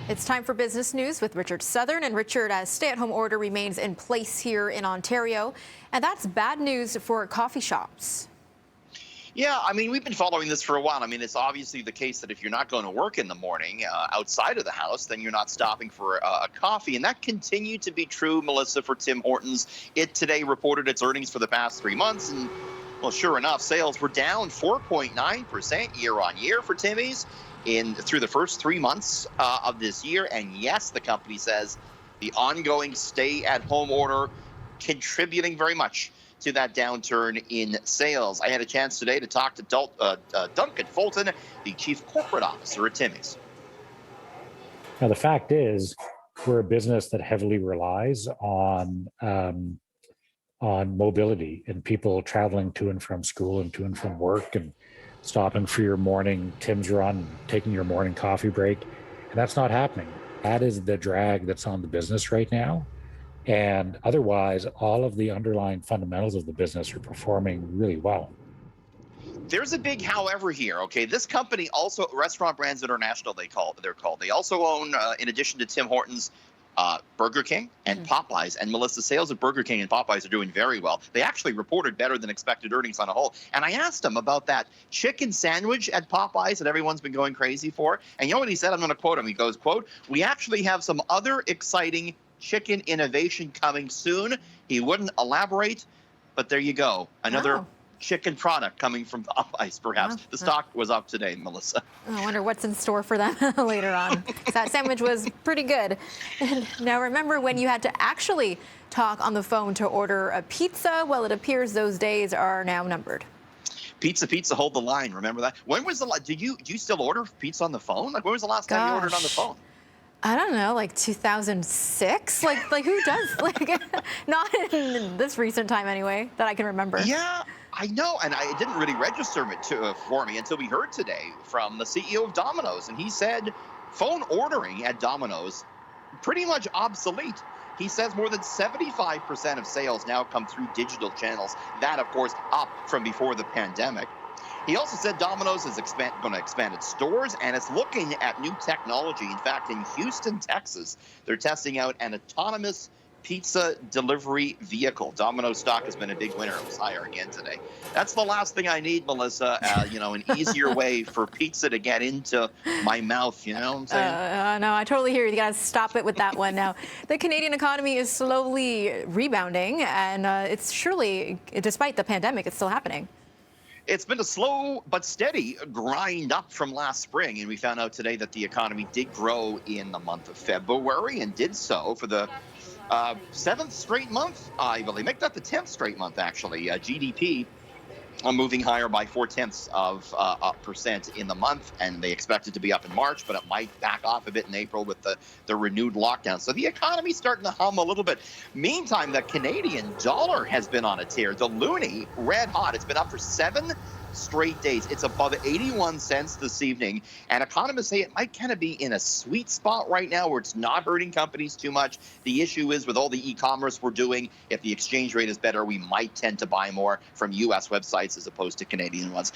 It's time for business news with Richard Southern. And Richard, a stay-at-home order remains in place here in Ontario, and that's bad news for coffee shops. Yeah, I mean, we've been following this for a while. I mean, it's obviously the case that if you're not going to work in the morning outside of the house, then you're not stopping for a coffee. And that continued to be true, Melissa, for Tim Hortons. It today reported its earnings for the past 3 months. And, well, sure enough, sales were down 4.9% year on year for Timmy's through the first 3 months of this year. And yes, the company says the ongoing stay-at-home order contributing very much to that downturn in sales. I had a chance today to talk to Duncan Fulton, the chief corporate officer at Timmy's. Now, the fact is, we're a business that heavily relies on mobility and people traveling to and from school and to and from work and stopping for your morning Tim's run, taking your morning coffee break. And that's not happening. That is the drag that's on the business right now. And otherwise, all of the underlying fundamentals of the business are performing really well. There's a big however here, okay? This company also, Restaurant Brands International, they're called. They also own, in addition to Tim Hortons, Burger King and Popeyes. And Melissa, sales at Burger King and Popeyes are doing very well. They actually reported better than expected earnings on a whole. And I asked him about that chicken sandwich at Popeyes that everyone's been going crazy for. And you know what he said? I'm going to quote him. He goes, quote, "We actually have some other exciting chicken innovation coming soon." He wouldn't elaborate, but there you go. Another chicken product coming from Popeyes, perhaps. The stock was up today, Melissa. I wonder what's in store for them later on. That sandwich was pretty good. Now, remember when you had to actually talk on the phone to order a pizza? Well, it appears those days are now numbered. Pizza, hold the line. Remember that? When was the last? Do you still order pizza on the phone? Like, when was the last time you ordered on the phone? I don't know, like 2006? Like who does? Like, not in this recent time anyway, that I can remember. Yeah, I know, and it didn't really register for me until we heard today from the CEO of Domino's, and he said phone ordering at Domino's pretty much obsolete. He says more than 75% of sales now come through digital channels. That, of course, up from before the pandemic. He also said Domino's is going to expand its stores, and it's looking at new technology. In fact, in Houston, Texas, they're testing out an autonomous pizza delivery vehicle. Domino's stock has been a big winner. It was higher again today. That's the last thing I need, Melissa. An easier way for pizza to get into my mouth. You know what I'm saying? No, I totally hear you. You got to stop it with that one now. The Canadian economy is slowly rebounding, and it's surely, despite the pandemic, it's still happening. It's been a slow but steady grind up from last spring, and we found out today that the economy did grow in the month of February and did so for the 7th straight month, I believe. Make that the 10th straight month, actually. GDP moving higher by 0.4% in the month, and they expect it to be up in March, but it might back off a bit in April with the renewed lockdown. So the economy's starting to hum a little bit. Meantime, the Canadian dollar has been on a tear. The loonie, red hot. It's been up for 7 straight days. It's above 81 cents this evening, and economists say it might kind of be in a sweet spot right now where it's not hurting companies too much. The issue is with all the e-commerce we're doing, if the exchange rate is better, we might tend to buy more from U.S. websites as opposed to Canadian ones.